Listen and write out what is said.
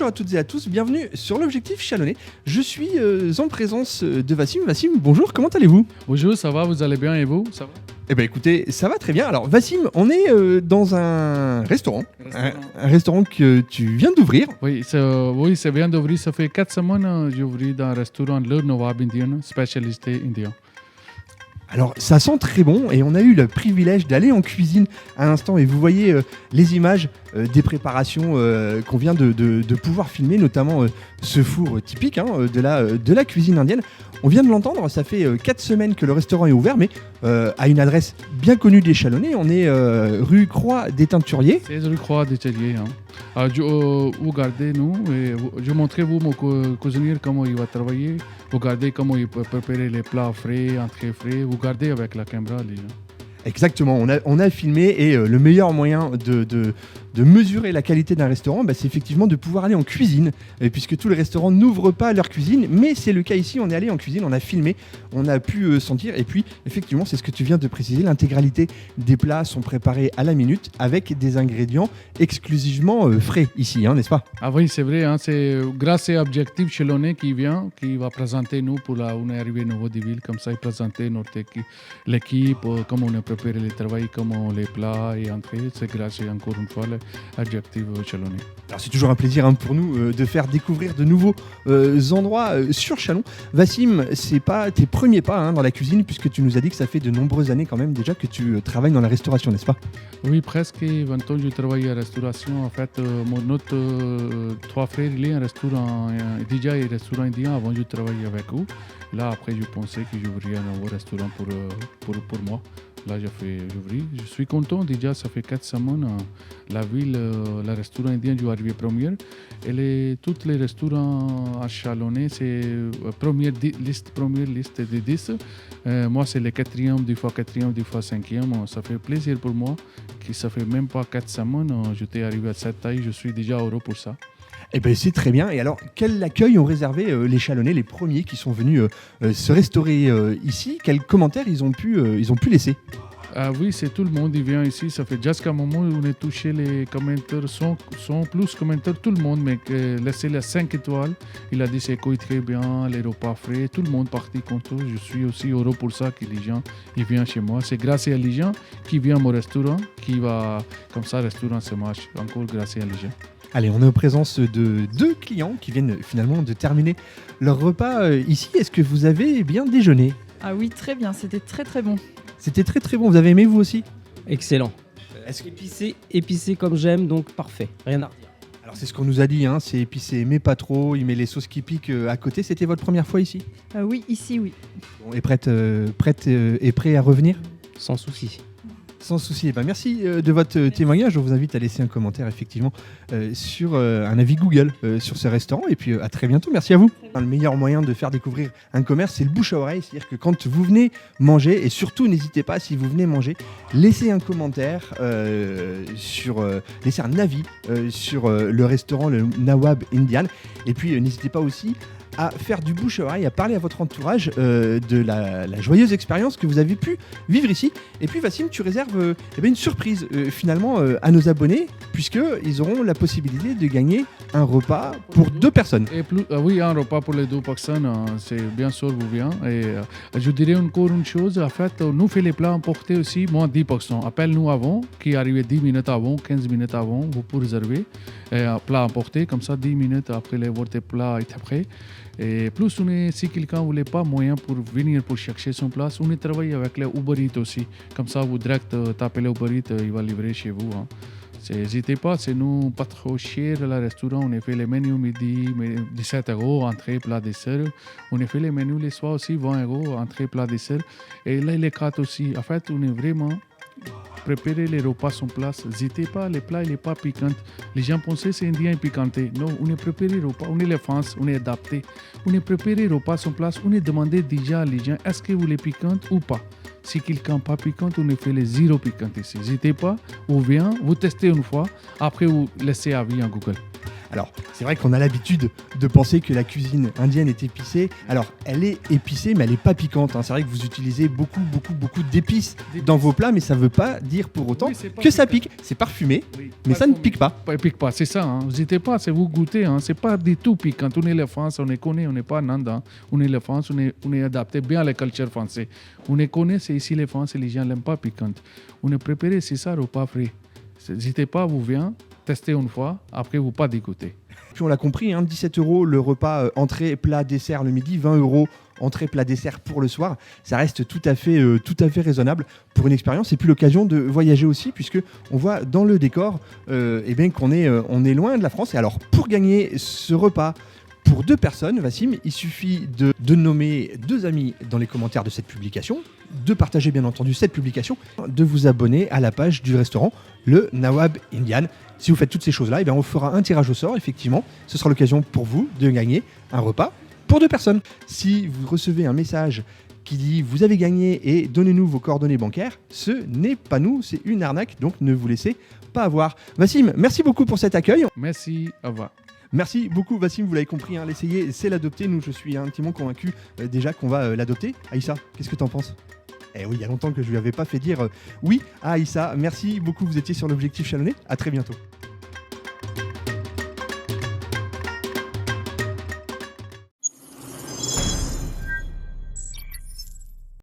Bonjour à toutes et à tous, bienvenue sur l'Objectif Chalonnais. Je suis en présence de Wassim. Wassim, bonjour, comment allez-vous ? Bonjour, ça va, vous allez bien et vous ? Ça va ? Eh bien écoutez, ça va très bien. Alors Wassim, on est dans un restaurant. Un restaurant que tu viens d'ouvrir. Oui, c'est bien d'ouvrir. Ça fait 4 semaines que j'ai ouvert dans un restaurant Le Nawab Indian, spécialité indien. Alors ça sent très bon et on a eu le privilège d'aller en cuisine à l'instant et vous voyez les images des préparations qu'on vient de pouvoir filmer, notamment ce four typique de la cuisine indienne. On vient de l'entendre, ça fait 4 semaines que le restaurant est ouvert, mais à une adresse bien connue des Chalonnais. On est rue Croix des Teinturiers. C'est rue Croix des Teinturiers. Vous regardez nous et je montrerai vous mon cuisinier comment il va travailler. Vous regardez comment il peut préparer les plats frais, entrées frais. Vous regardez avec la caméra les gens. Exactement, on a filmé et le meilleur moyen de mesurer la qualité d'un restaurant, c'est effectivement de pouvoir aller en cuisine, puisque tous les restaurants n'ouvrent pas leur cuisine, mais c'est le cas ici, on est allé en cuisine, on a filmé, on a pu sentir, et puis effectivement c'est ce que tu viens de préciser, l'intégralité des plats sont préparés à la minute avec des ingrédients exclusivement frais ici, n'est-ce pas ? Ah oui, c'est vrai, c'est grâce à Objectif Chalonnais qui va présenter nous pour on est arrivé nouveau de ville, comme ça il présenter l'équipe, comment on a préparé le travail, comment les plats et entrées, c'est grâce encore une fois Objectif Chalonnais. Alors c'est toujours un plaisir pour nous de faire découvrir de nouveaux endroits sur Chalon. Wassim, c'est pas tes premiers pas dans la cuisine, puisque tu nous as dit que ça fait de nombreuses années quand même déjà que tu travailles dans la restauration, n'est-ce pas ? Oui, presque 20 ans je travaille à la restauration. En fait, notre trois frères, il est un restaurant, déjà un restaurant indien avant je travaillais avec eux. Là, après, je pensais que j'ouvrirais un nouveau restaurant pour moi. Là, j'ouvris. Je suis content. Déjà, ça fait 4 semaines. La ville, le restaurant indien, je suis arrivé premier. Et tous les restaurants à Chalonnais, c'est première liste de 10. Moi, c'est le 4e, des fois 5e. Ça fait plaisir pour moi. Que ça fait même pas 4 semaines. J'étais arrivé à cette taille. Je suis déjà heureux pour ça. Eh bien, c'est très bien. Et alors, quel accueil ont réservé les Chalonnais, les premiers qui sont venus se restaurer ici ? Quels commentaires ils ont pu laisser ? Oui, c'est tout le monde qui vient ici. Ça fait jusqu'à un moment où on a touché les commentaires, sont plus commentaires, tout le monde, mais laissez les 5 étoiles. Il a dit c'est quoi très bien, les repas frais, tout le monde parti content. Je suis aussi heureux pour ça que les gens ils viennent chez moi. C'est grâce à les gens qui viennent à mon restaurant, qui va comme ça, le restaurant se marche. Encore grâce à les gens. Allez, on est en présence de 2 clients qui viennent finalement de terminer leur repas ici. Est-ce que vous avez bien déjeuné ? Ah oui, très bien, c'était très très bon. C'était très très bon, vous avez aimé vous aussi ? Excellent. Est-ce que... Épicé comme j'aime, donc parfait, rien à redire. Alors c'est ce qu'on nous a dit, c'est épicé mais pas trop, il met les sauces qui piquent à côté. C'était votre première fois ici ? Oui, ici oui. Bon, et prête et prêt à revenir ? Sans souci. Sans souci. Merci de votre témoignage. Je vous invite à laisser un commentaire effectivement sur un avis Google sur ce restaurant. Et puis à très bientôt. Merci à vous. Le meilleur moyen de faire découvrir un commerce, c'est le bouche à oreille. C'est-à-dire que quand vous venez manger, et surtout n'hésitez pas, si vous venez manger, laissez un commentaire, laissez un avis sur le restaurant, le Nawab Indian. Et puis n'hésitez pas aussi à faire du bouche à oreille, à parler à votre entourage de la joyeuse expérience que vous avez pu vivre ici. Et puis Wassim, tu réserves une surprise finalement à nos abonnés, puisqu'ils auront la possibilité de gagner un repas pour 2 personnes. Et oui, un repas pour les 2 personnes, c'est bien sûr vous vient. Et je dirais encore une chose, en fait, nous fait les plats emportés aussi, moins 10%. Appelle-nous avant, qui arrive 10 minutes avant, 15 minutes avant, vous pouvez réserver un plat emporté, comme ça 10 minutes après votre plat est prêt. Et plus, si quelqu'un ne voulait pas moyen pour venir pour chercher son place, on travaille avec les Uber Eats aussi. Comme ça, vous direct tapez les Uber Eats, il va livrer chez vous. N'hésitez pas, c'est nous pas trop cher le restaurant. On a fait les menus midi, 17 €, entrée, plat, dessert. On a fait les menus les soirs aussi, 20 €, entrée, plat, dessert. Et là, les cartes aussi. En fait, on est vraiment préparer les repas sur place. N'hésitez pas, les plats, il n'est pas piquant. Les gens pensaient que c'est indien et piquanté. Non, on est préparé les repas, on est les France, on est adapté. On est préparé les repas sur place, on est demandé déjà à les gens, est-ce que vous les piquant ou pas? Si quelqu'un n'est pas piquant, on a fait les 0 piquant ici. N'hésitez pas, vous venez, vous testez une fois, après vous laissez avis en Google. Alors, c'est vrai qu'on a l'habitude de penser que la cuisine indienne est épicée. Alors, elle est épicée, mais elle n'est pas piquante, hein. C'est vrai que vous utilisez beaucoup d'épices dans vos plats, mais ça ne veut pas dire pour autant Oui, c'est pas que ça piquant. pique. C'est parfumé, Oui, mais ça ne pique pas. Pas pique pas, c'est ça. Hein. N'hésitez pas, c'est vous goûter. Hein. C'est pas du tout piquant. On est la France, on est connaît, on n'est pas en Inde. Hein. On est la France, on est adapté bien à la culture française. On est connaît, c'est ici les Français, les gens n'aiment pas piquante. On est préparé, c'est ça, repas frais. N'hésitez pas, vous venez, testez une fois, après vous pas dégoûter. Puis on l'a compris, hein, 17 € le repas entrée, plat, dessert le midi, 20 € entrée, plat, dessert pour le soir. Ça reste tout à fait raisonnable pour une expérience et puis l'occasion de voyager aussi, puisque on voit dans le décor eh bien qu'on est, on est loin de la France. Et alors pour gagner ce repas pour 2 personnes, Wassim, il suffit de nommer 2 amis dans les commentaires de cette publication, de partager bien entendu cette publication, de vous abonner à la page du restaurant Le Nawab Indian. Si vous faites toutes ces choses-là, eh bien on fera un tirage au sort, effectivement. Ce sera l'occasion pour vous de gagner un repas pour 2 personnes. Si vous recevez un message qui dit « Vous avez gagné et donnez-nous vos coordonnées bancaires », ce n'est pas nous, c'est une arnaque, donc ne vous laissez pas avoir. Wassim, merci beaucoup pour cet accueil. Merci, au revoir. Merci beaucoup Wassim, vous l'avez compris, hein, l'essayer c'est l'adopter. Nous, je suis intimement convaincu déjà qu'on va l'adopter. Aïssa, qu'est-ce que t'en penses ? Eh oui, il y a longtemps que je lui avais pas fait dire oui à Aïssa. Merci beaucoup, vous étiez sur l'Objectif Chalonnais. À très bientôt.